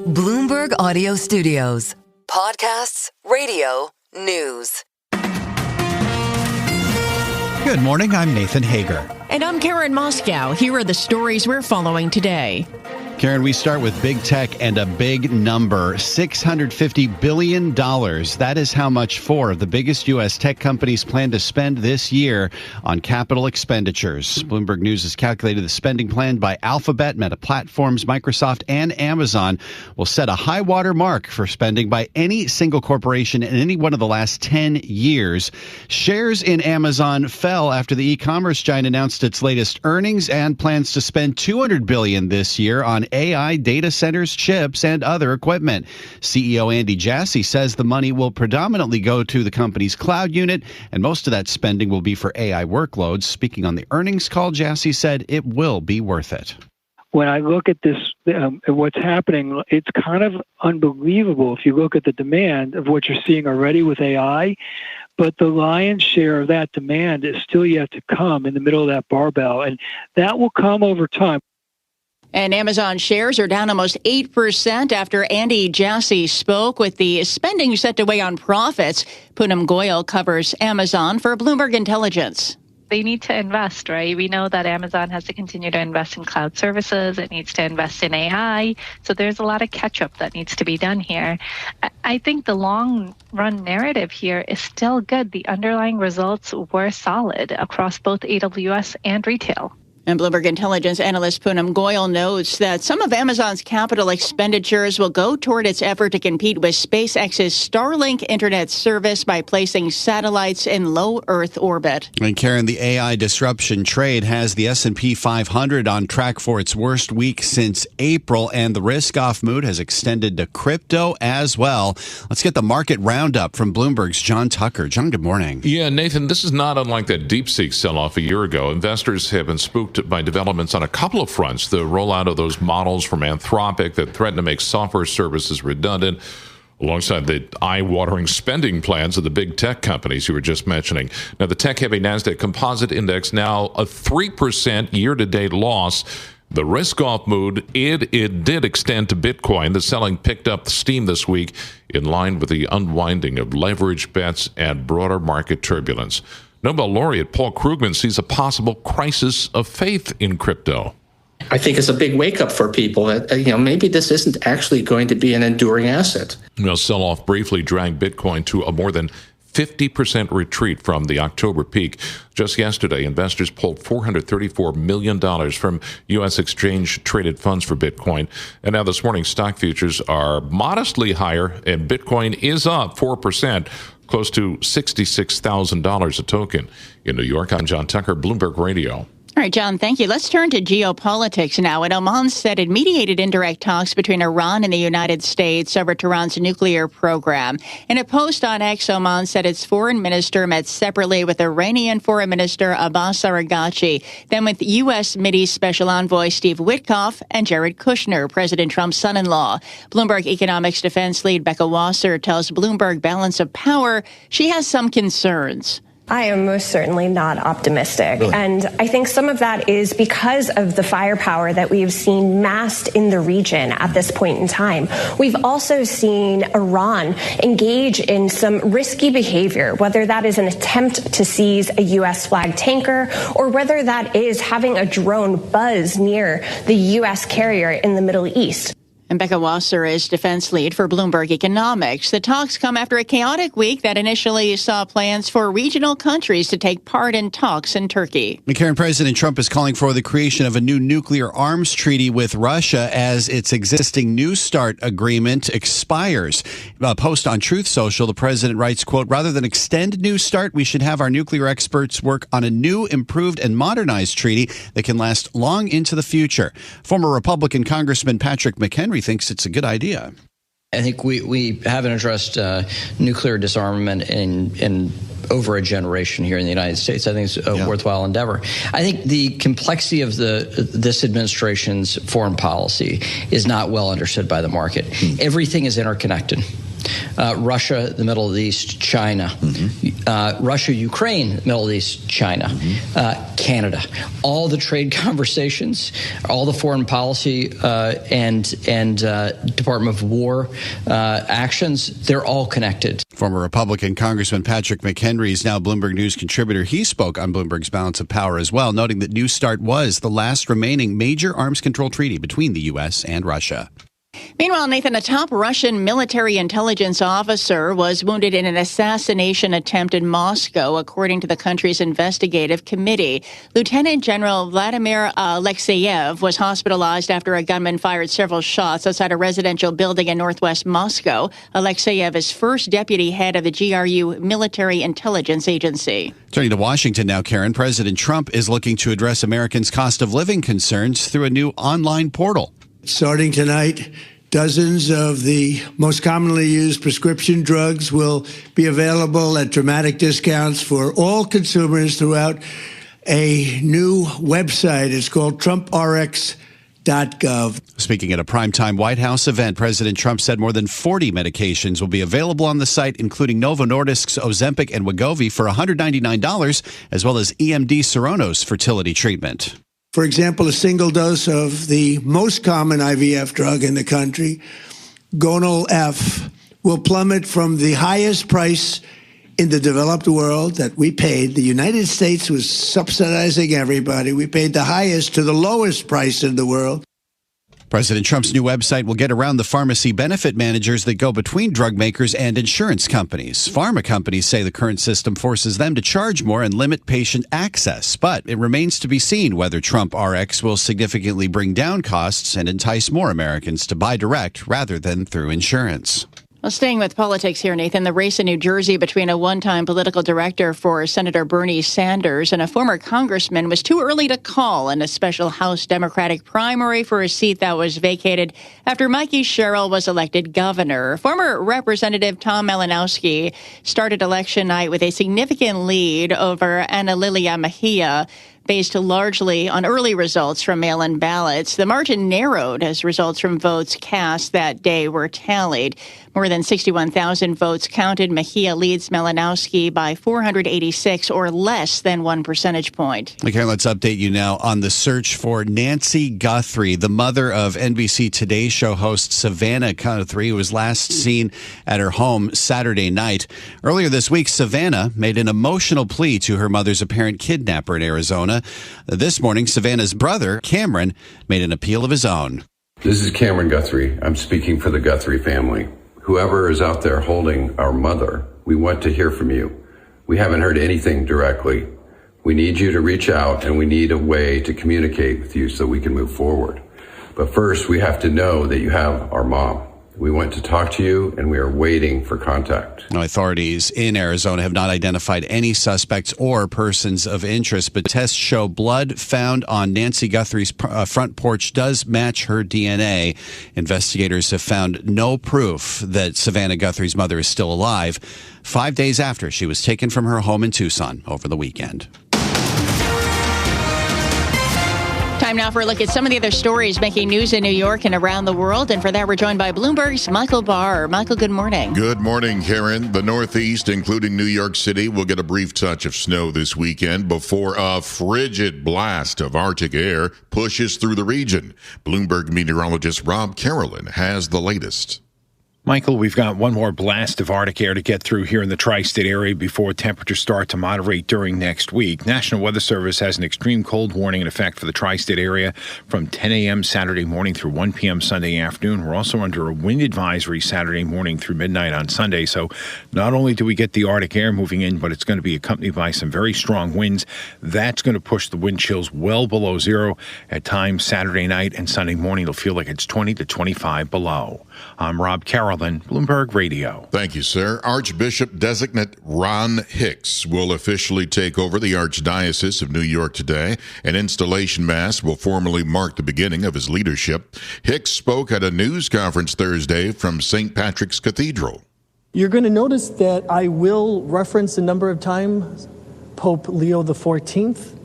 Bloomberg Audio Studios. Podcasts, radio, news. Good morning, I'm Nathan Hager. And I'm Karen Moscow. Here are the stories we're following today. Karen, we start with big tech and a big number, $650 billion. That is how much four of the biggest U.S. tech companies plan to spend this year on capital expenditures. Bloomberg News has calculated the spending plan by Alphabet, Meta Platforms, Microsoft, and Amazon will set a high water mark for spending by any single corporation in any one of the last 10 years. Shares in Amazon fell after the e-commerce giant announced its latest earnings and plans to spend $200 billion this year on AI, data centers, chips, and other equipment. CEO Andy Jassy says the money will predominantly go to the company's cloud unit, and most of that spending will be for AI workloads. Speaking on the earnings call, Jassy said it will be worth it. When I look at this, what's happening, it's kind of unbelievable if you look at the demand of what you're seeing already with AI. But the lion's share of that demand is still yet to come in the middle of that barbell, and that will come over time. And Amazon shares are down almost 8% after Andy Jassy spoke, with the spending set to weigh on profits. Poonam Goyal covers Amazon for Bloomberg Intelligence. They need to invest, right? We know that Amazon has to continue to invest in cloud services. It needs to invest in AI. So there's a lot of catch-up that needs to be done here. I think the long-run narrative here is still good. The underlying results were solid across both AWS and retail. And Bloomberg Intelligence analyst Poonam Goyal notes that some of Amazon's capital expenditures will go toward its effort to compete with SpaceX's Starlink internet service by placing satellites in low Earth orbit. And Karen, the AI disruption trade has the S&P 500 on track for its worst week since April, and the risk-off mood has extended to crypto as well. Let's get the market roundup from Bloomberg's John Tucker. John, good morning. Yeah, Nathan, this is not unlike that DeepSeek sell-off a year ago. Investors have been spooked by developments on a couple of fronts. The rollout of those models from Anthropic that threaten to make software services redundant, alongside the eye-watering spending plans of the big tech companies you were just mentioning. Now, the tech-heavy NASDAQ Composite Index now a 3% year-to-date loss. The risk-off mood, it did extend to Bitcoin. The selling picked up steam this week in line with the unwinding of leverage bets and broader market turbulence. Nobel laureate Paul Krugman sees a possible crisis of faith in crypto. I think it's a big wake-up for people that, maybe this isn't actually going to be an enduring asset. Sell-off briefly dragged Bitcoin to a more than 50% retreat from the October peak. Just yesterday, investors pulled $434 million from U.S. exchange-traded funds for Bitcoin. And now this morning, stock futures are modestly higher, and Bitcoin is up 4%. Close to $66,000 a token. In New York, I'm John Tucker, Bloomberg Radio. All right, John, thank you. Let's turn to geopolitics now. And Oman said it mediated indirect talks between Iran and the United States over Tehran's nuclear program. In a post on X, Oman said its foreign minister met separately with Iranian Foreign Minister Abbas Araghchi, then with U.S. Mideast Special Envoy Steve Witkoff and Jared Kushner, President Trump's son-in-law. Bloomberg Economics Defense lead Becca Wasser tells Bloomberg Balance of Power she has some concerns. I am most certainly not optimistic. Really? And I think some of that is because of the firepower that we've seen massed in the region at this point in time. We've also seen Iran engage in some risky behavior, whether that is an attempt to seize a U.S. flagged tanker or whether that is having a drone buzz near the U.S. carrier in the Middle East. And Becca Wasser is defense lead for Bloomberg Economics. The talks come after a chaotic week that initially saw plans for regional countries to take part in talks in Turkey. Karen, President Trump is calling for the creation of a new nuclear arms treaty with Russia as its existing New START agreement expires. A post on Truth Social, the president writes, quote, rather than extend New START, we should have our nuclear experts work on a new, improved, and modernized treaty that can last long into the future. Former Republican Congressman Patrick McHenry thinks it's a good idea. I think we haven't addressed nuclear disarmament in over a generation here in the United States. I think it's a worthwhile endeavor. I think the complexity of this administration's foreign policy is not well understood by the market. Everything is interconnected. Russia, the Middle East, China. Russia, Ukraine, Middle East, China. Canada. All the trade conversations, all the foreign policy and Department of War actions, they're all connected. Former Republican Congressman Patrick McHenry is now Bloomberg News contributor. He spoke on Bloomberg's Balance of Power as well, noting that New START was the last remaining major arms control treaty between the U.S. and Russia. Meanwhile, Nathan, a top Russian military intelligence officer was wounded in an assassination attempt in Moscow, according to the country's investigative committee. Lieutenant General Vladimir Alexeyev was hospitalized after a gunman fired several shots outside a residential building in northwest Moscow. Alexeyev is first deputy head of the GRU Military Intelligence Agency. Turning to Washington now, Karen, President Trump is looking to address Americans' cost of living concerns through a new online portal. Starting tonight, dozens of the most commonly used prescription drugs will be available at dramatic discounts for all consumers throughout a new website. It's called TrumpRx.gov. Speaking at a primetime White House event, President Trump said more than 40 medications will be available on the site, including Novo Nordisk's Ozempic and Wegovy for $199, as well as EMD Serono's fertility treatment. For example, a single dose of the most common IVF drug in the country, Gonal F, will plummet from the highest price in the developed world that we paid. The United States was subsidizing everybody. We paid the highest to the lowest price in the world. President Trump's new website will get around the pharmacy benefit managers that go between drug makers and insurance companies. Pharma companies say the current system forces them to charge more and limit patient access. But it remains to be seen whether Trump RX will significantly bring down costs and entice more Americans to buy direct rather than through insurance. Well, staying with politics here, Nathan, the race in New Jersey between a one-time political director for Senator Bernie Sanders and a former congressman was too early to call in a special House Democratic primary for a seat that was vacated after Mikey Sherrill was elected governor. Former Representative Tom Malinowski started election night with a significant lead over Ana Lilia Mejia, based largely on early results from mail-in ballots. The margin narrowed as results from votes cast that day were tallied. More than 61,000 votes counted. Mejia leads Malinowski by 486, or less than 1 percentage point. Okay, let's update you now on the search for Nancy Guthrie, the mother of NBC Today Show host Savannah Guthrie, who was last seen at her home Saturday night. Earlier this week, Savannah made an emotional plea to her mother's apparent kidnapper in Arizona. This morning, Savannah's brother, Cameron, made an appeal of his own. This is Cameron Guthrie. I'm speaking for the Guthrie family. Whoever is out there holding our mother, we want to hear from you. We haven't heard anything directly. We need you to reach out, and we need a way to communicate with you so we can move forward. But first, we have to know that you have our mom. We want to talk to you, and we are waiting for contact. Now, authorities in Arizona have not identified any suspects or persons of interest, but tests show blood found on Nancy Guthrie's front porch does match her DNA. Investigators have found no proof that Savannah Guthrie's mother is still alive, 5 days after she was taken from her home in Tucson over the weekend. Time now for a look at some of the other stories making news in New York and around the world. And for that, we're joined by Bloomberg's Michael Barr. Michael, good morning. Good morning, Karen. The Northeast, including New York City, will get a brief touch of snow this weekend before a frigid blast of Arctic air pushes through the region. Bloomberg meteorologist Rob Carolyn has the latest. Michael, we've got one more blast of Arctic air to get through here in the tri-state area before temperatures start to moderate during next week. National Weather Service has an extreme cold warning in effect for the tri-state area from 10 a.m. Saturday morning through 1 p.m. Sunday afternoon. We're also under a wind advisory Saturday morning through midnight on Sunday. So not only do we get the Arctic air moving in, but it's going to be accompanied by some very strong winds. That's going to push the wind chills well below zero. At times Saturday night and Sunday morning, it'll feel like it's 20 to 25 below. I'm Rob Carolyn, Bloomberg Radio. Thank you, sir. Archbishop-designate Ron Hicks will officially take over the Archdiocese of New York today. An installation mass will formally mark the beginning of his leadership. Hicks spoke at a news conference Thursday from St. Patrick's Cathedral. You're going to notice that I will reference a number of times Pope Leo XIV.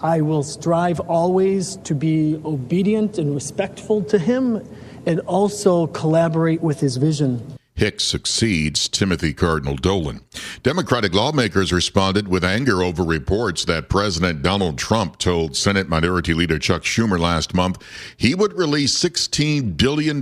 I will strive always to be obedient and respectful to him, and also collaborate with his vision. Hicks succeeds Timothy Cardinal Dolan. Democratic lawmakers responded with anger over reports that President Donald Trump told Senate Minority Leader Chuck Schumer last month he would release $16 billion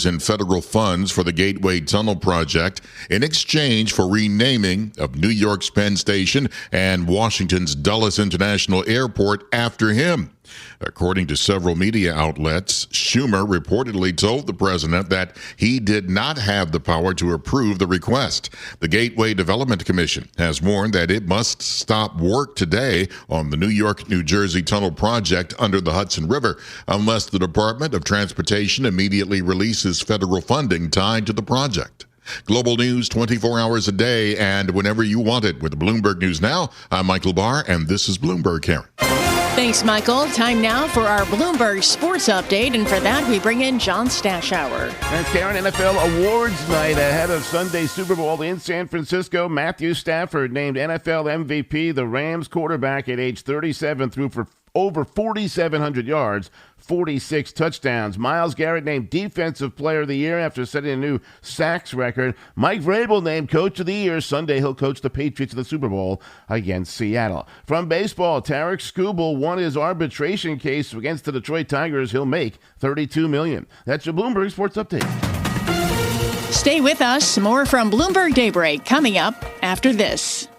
in federal funds for the Gateway Tunnel project in exchange for renaming of New York's Penn Station and Washington's Dulles International Airport after him. According to several media outlets, Schumer reportedly told the president that he did not have the power to approve the request. The Gateway Development Commission has warned that it must stop work today on the New York-New Jersey tunnel project under the Hudson River unless the Department of Transportation immediately releases federal funding tied to the project. Global news 24 hours a day and whenever you want it with Bloomberg News Now. I'm Michael Barr, and this is Bloomberg, Karen. Thanks, Michael. Time now for our Bloomberg Sports Update, and for that, we bring in John Stashower. Thanks, Karen. NFL Awards Night ahead of Sunday's Super Bowl in San Francisco. Matthew Stafford named NFL MVP. The Rams quarterback at age 37 threw for over 4,700 yards, 46 touchdowns. Myles Garrett named Defensive Player of the Year after setting a new sacks record. Mike Vrabel named Coach of the Year. Sunday he'll coach the Patriots in the Super Bowl against Seattle. From baseball, Tarek Skubal won his arbitration case against the Detroit Tigers. He'll make $32 million. That's your Bloomberg Sports Update. Stay with us. More from Bloomberg Daybreak coming up after this.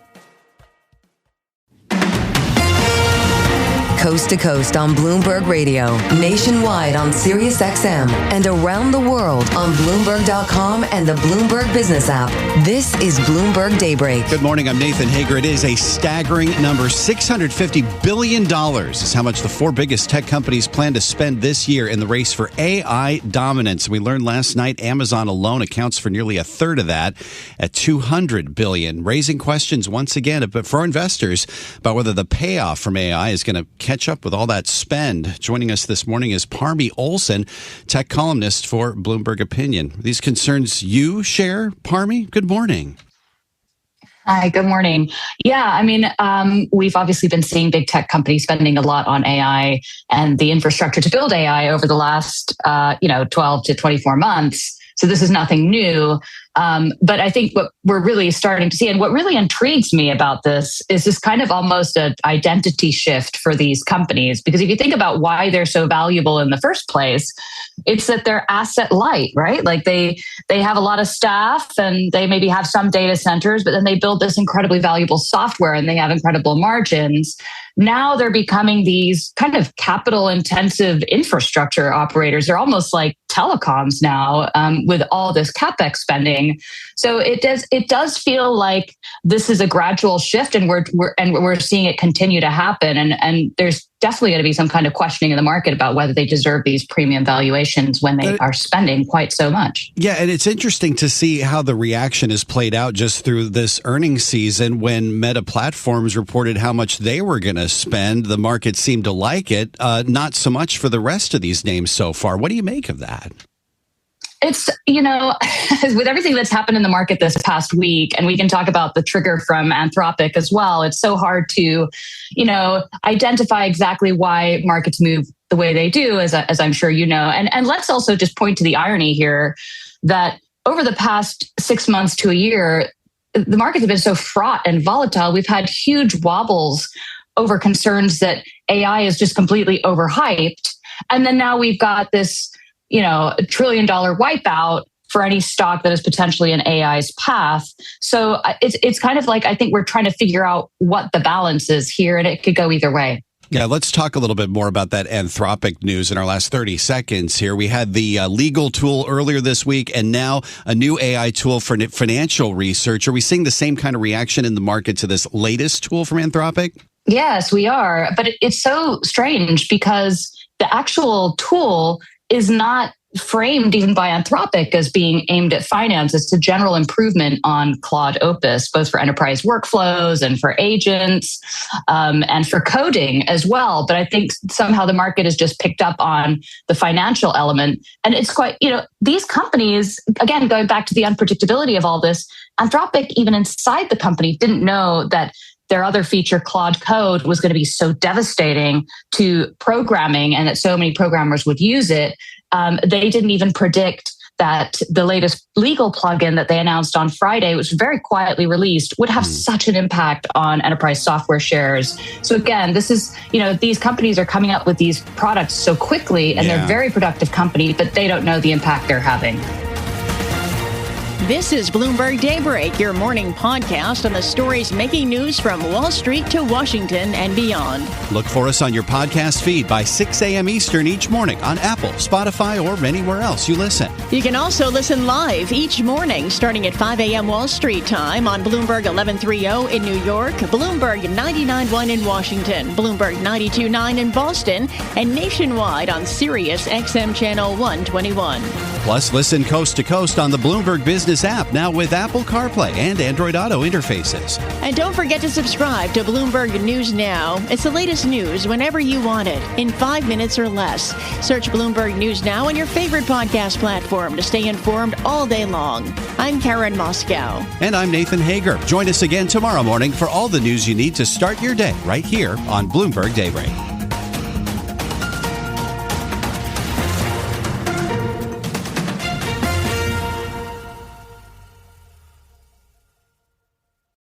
Coast to coast on Bloomberg Radio, nationwide on Sirius XM, and around the world on Bloomberg.com and the Bloomberg Business app. This is Bloomberg Daybreak. Good morning, I'm Nathan Hager. It is a staggering number. $650 billion is how much the four biggest tech companies plan to spend this year in the race for AI dominance. We learned last night Amazon alone accounts for nearly a third of that at $200 billion, raising questions once again but for investors about whether the payoff from AI is going to catch up with all that spend. Joining us this morning is Parmi Olson, tech columnist for Bloomberg Opinion. These concerns you share, Parmi? Good morning. Hi, good morning. Yeah, I mean, we've obviously been seeing big tech companies spending a lot on AI and the infrastructure to build AI over the last, 12 to 24 months. So this is nothing new. But I think what we're really starting to see, and what really intrigues me about this, is this kind of almost an identity shift for these companies. Because if you think about why they're so valuable in the first place, it's that they're asset light, right? Like they have a lot of staff and they maybe have some data centers, but then they build this incredibly valuable software and they have incredible margins. Now they're becoming these kind of capital intensive infrastructure operators. They're almost like telecoms now with all this CapEx spending. So it does feel like this is a gradual shift, and we're seeing it continue to happen. And there's definitely going to be some kind of questioning in the market about whether they deserve these premium valuations when they are spending quite so much. Yeah, and it's interesting to see how the reaction is played out just through this earnings season. When Meta Platforms reported how much they were going to spend, the market seemed to like it. Not so much for the rest of these names so far. What do you make of that? It's, with everything that's happened in the market this past week, and we can talk about the trigger from Anthropic as well, it's so hard to, identify exactly why markets move the way they do, as I'm sure you know. And let's also just point to the irony here that over the past 6 months to a year, the markets have been so fraught and volatile. We've had huge wobbles over concerns that AI is just completely overhyped. And then now we've got this $1 trillion wipeout for any stock that is potentially in AI's path. So it's kind of like, I think we're trying to figure out what the balance is here, and it could go either way. Yeah, let's talk a little bit more about that Anthropic news in our last 30 seconds here. We had the legal tool earlier this week, and now a new AI tool for financial research. Are we seeing the same kind of reaction in the market to this latest tool from Anthropic? Yes, we are. But it's so strange because the actual tool is not framed even by Anthropic as being aimed at finance. It's a general improvement on Claude Opus, both for enterprise workflows and for agents and for coding as well. But I think somehow the market has just picked up on the financial element. And it's quite, these companies, again, going back to the unpredictability of all this, Anthropic, even inside the company, didn't know that their other feature, Claude Code, was going to be so devastating to programming and that so many programmers would use it. They didn't even predict that the latest legal plugin that they announced on Friday, which was very quietly released, would have such an impact on enterprise software shares. So again, this is, these companies are coming up with these products so quickly, and they're very productive companies, but they don't know the impact they're having. This is Bloomberg Daybreak, your morning podcast on the stories making news from Wall Street to Washington and beyond. Look for us on your podcast feed by 6 a.m. Eastern each morning on Apple, Spotify, or anywhere else you listen. You can also listen live each morning starting at 5 a.m. Wall Street time on Bloomberg 1130 in New York, Bloomberg 99.1 in Washington, Bloomberg 92.9 in Boston, and nationwide on Sirius XM Channel 121. Plus, listen coast to coast on the Bloomberg Business app, now with Apple CarPlay and Android Auto interfaces. And don't forget to subscribe to Bloomberg News Now. It's the latest news whenever you want it, in 5 minutes or less. Search Bloomberg News Now on your favorite podcast platform to stay informed all day long. I'm Karen Moscow. And I'm Nathan Hager. Join us again tomorrow morning for all the news you need to start your day right here on Bloomberg Daybreak.